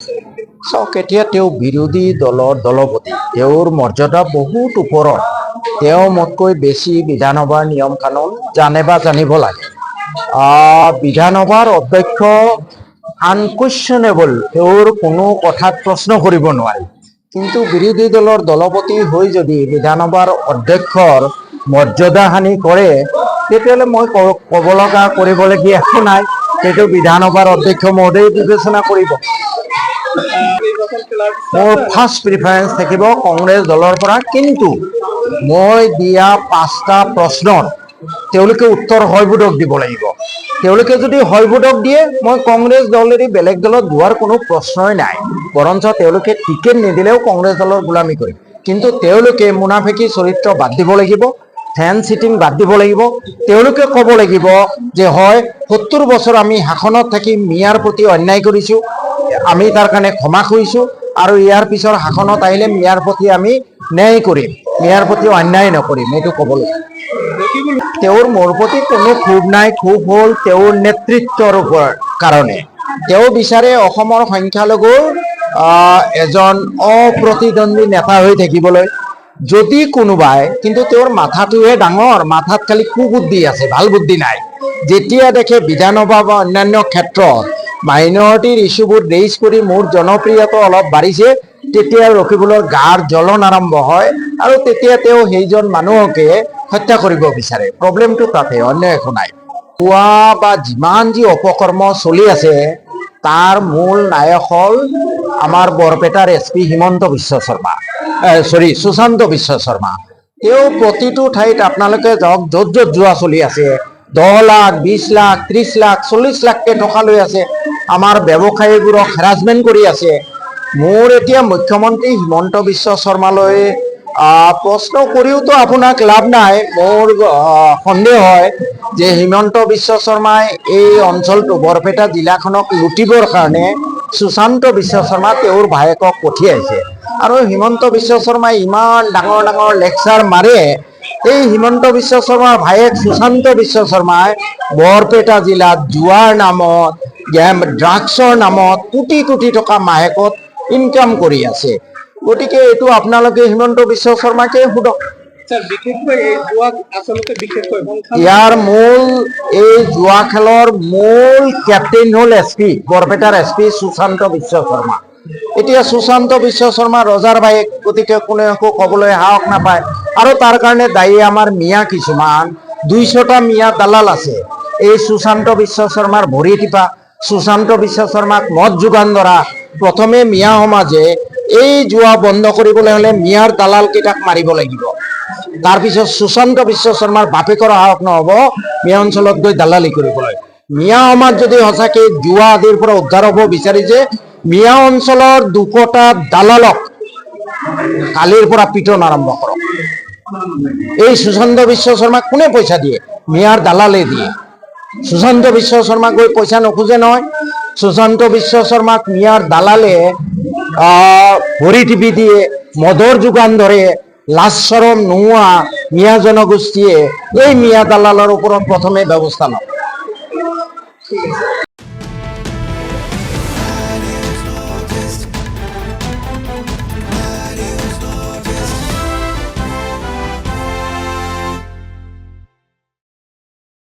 চাওক, এতিয়া তেওঁ বিৰোধী দলৰ দলপতি, তেওঁৰ মৰ্যাদা বহুত ওপৰত। তেওঁ মোতকৈ বেছি বিধানসভাৰ নিয়ম কানুন জানে বা জানিব লাগে। বিধানসভাৰ অধ্যক্ষ আনকুৱেশ্যনেবল, তেওঁৰ কোনো কথাত প্ৰশ্ন কৰিব নোৱাৰি। কিন্তু বিৰোধী দলৰ দলপতি হৈ যদি বিধানসভাৰ অধ্যক্ষৰ মৰ্যাদা হানি কৰে, তেতিয়াহ'লে মই ক'ব লগা কৰিবলগীয়া একো নাই। সেইটো বিধানসভাৰ অধ্যক্ষ মহোদয়ে বিবেচনা কৰিব। মোৰ ফাৰ্ষ্ট প্ৰিফাৰেঞ্চ থাকিব কংগ্ৰেছ দলৰ পৰা, কিন্তু মই দিয়া 5টা প্ৰশ্নৰ তেওঁলোকে উত্তৰ হয়বোধক দিব লাগিব। তেওঁলোকে যদি হয়বোধক দিয়ে, মই কংগ্ৰেছ দল এৰি বেলেগ দলত যোৱাৰ কোনো প্ৰশ্নই নাই। বৰঞ্চ তেওঁলোকে টিকেট নিদিলেও কংগ্ৰেছ দলৰ গোলামী কৰিম। কিন্তু তেওঁলোকে মুনাফেকি চৰিত্ৰ বাদ দিব লাগিব, ফেন চিটিং বাদ দিব লাগিব। তেওঁলোকে ক'ব লাগিব যে হয়, 70 বছৰ আমি শাসনত থাকি মিয়াৰ প্ৰতি অন্যায় কৰিছোঁ, আমি তাৰ কাৰণে ক্ষমা খুজিছোঁ, আৰু ইয়াৰ পিছৰ শাসনত আহিলে মিয়াৰ প্ৰতি আমি ন্যায় কৰিম, মিয়াৰ প্ৰতি অন্যায় নকৰিম। এইটো ক'ব লাগিব। তেওঁৰ মোৰ প্ৰতি কোনো ক্ষোভ নাই। ক্ষোভ হ'ল তেওঁৰ নেতৃত্বৰ ওপৰত কাৰণে। তেওঁ বিচাৰে অসমৰ সংখ্যালঘুৰ এজন অপ্ৰতিদ্বন্দ্বী নেতা হৈ থাকিবলৈ। যদি কোনোবাই, কিন্তু তেওঁৰ মাথাটোহে ডাঙৰ, মাথাত খালি কুবুদ্ধি আছে, ভাল বুদ্ধি নাই। যেতিয়া দেখে বিধানসভা বা অন্যান্য ক্ষেত্ৰত মাইনৰিটিৰ ইছ্যুবোৰ ৰেইজ কৰি মোৰ জনপ্ৰিয়তা অলপ বাঢ়িছে, তেতিয়া ৰকিবুলৰ গাৰ জ্বলন আৰম্ভ হয়, আৰু তেতিয়া তেওঁ সেইজন মানুহকে হত্যা কৰিব বিচাৰে। প্ৰব্লেমটো তাতে, অন্য একো নাই। পুৱা বা যিমান যি অপকৰ্ম চলি আছে, তাৰ মূল নায়ক হ'ল আমাৰ বৰপেটাৰ SP হিমন্ত বিশ্ব শৰ্মা, সুশান্ত বিশ্ব শৰ্মা। তেওঁ প্ৰতিটো ঠাইত আপোনালোকে যাওক, য'ত য'ত যোৱা চলি আছে, 10 লাখ, 20 লাখ, 30 লাখ, 40 লাখকে টকা লৈ আছে। আমাৰ ব্যৱসায়ীবোৰক হেৰাচমেণ্ট কৰি আছে। মোৰ এতিয়া মুখ্যমন্ত্ৰী হিমন্ত বিশ্ব শৰ্মালৈ প্ৰশ্ন কৰিওতো আপোনাক লাভ নাই। মোৰ সন্দেহ হয় যে হিমন্ত বিশ্ব শৰ্মাই এই অঞ্চলটো, বৰপেটা জিলাখনক লুটিবৰ কাৰণে সুশান্ত বিশ্ব শৰ্মা তেওঁৰ ভায়েকক পঠিয়াইছে। আৰু হিমন্ত বিশ্ব শৰ্মাই ইমান ডাঙৰ ডাঙৰ লেকচাৰ মাৰে। এই হিমন্ত বিশ্ব শৰ্মাৰ ভায়েক সুশান্ত বিশ্ব শৰ্মাই বৰপেটা জিলাত জুৱাৰ নামত, ড্ৰাগছৰ নামত কোটি কোটি টকা মাহেকত ইনকাম কৰি আছে। গতিকে এইটো আপোনালোকে হিমন্ত বিশ্ব শৰ্মাকে সোধক। ইয়াৰ মূল, এই জুৱা খেলৰ মূল কেপ্টেইন হ'ল SP, বৰপেটাৰ SP সুশান্ত বিশ্ব শৰ্মা। এতিয়া সুশান্ত বিশ্ব শৰ্মা ৰজাৰ ভায়েক, গতিকে কোনে একো ক'বলৈ সাহস নাপায়। আৰু তাৰ কাৰণে দায়ী আমাৰ মিয়া কিছুমান, 200টা মিয়া দালাল আছে এই সুশান্ত বিশ্ব শৰ্মাৰ ভৰি টিপা, সুশান্ত বিশ্ব শৰ্মাক মদ যোগান ধৰা। প্ৰথমে মিয়া সমাজে এই জুৱা বন্ধ কৰিবলৈ হ'লে মিয়াৰ দালাল কেইটাক মাৰিব লাগিব। তাৰপিছত সুশান্ত বিশ্ব শৰ্মাৰ বাপেকৰ সাহস নহ'ব মিয়া অঞ্চলত গৈ দালালি কৰিবলৈ। মিয়া সমাজ যদি সঁচাকৈ জুৱা আদিৰ পৰা উদ্ধাৰ হ'ব বিচাৰিছে, মিয়া অঞ্চলৰ 200টা দালালক কালিৰ পৰা পিটন আৰম্ভ কৰক। এই সুশান্ত বিশ্ব শৰ্মাক কোনে পইচা দিয়ে? মিয়াৰ দালালে দিয়ে। সুশান্ত বিশ্ব শৰ্মাক গৈ পইচা নোখোজে নহয়। সুশান্ত বিশ্ব শৰ্মাক মিয়াৰ দালালে ভৰি টিপি দিয়ে, মদৰ যোগান ধৰে। লাজ চৰম নোহোৱা মিয়া জনগোষ্ঠীয়ে এই মিয়া দালালৰ ওপৰত প্ৰথমে ব্যৱস্থা লয়।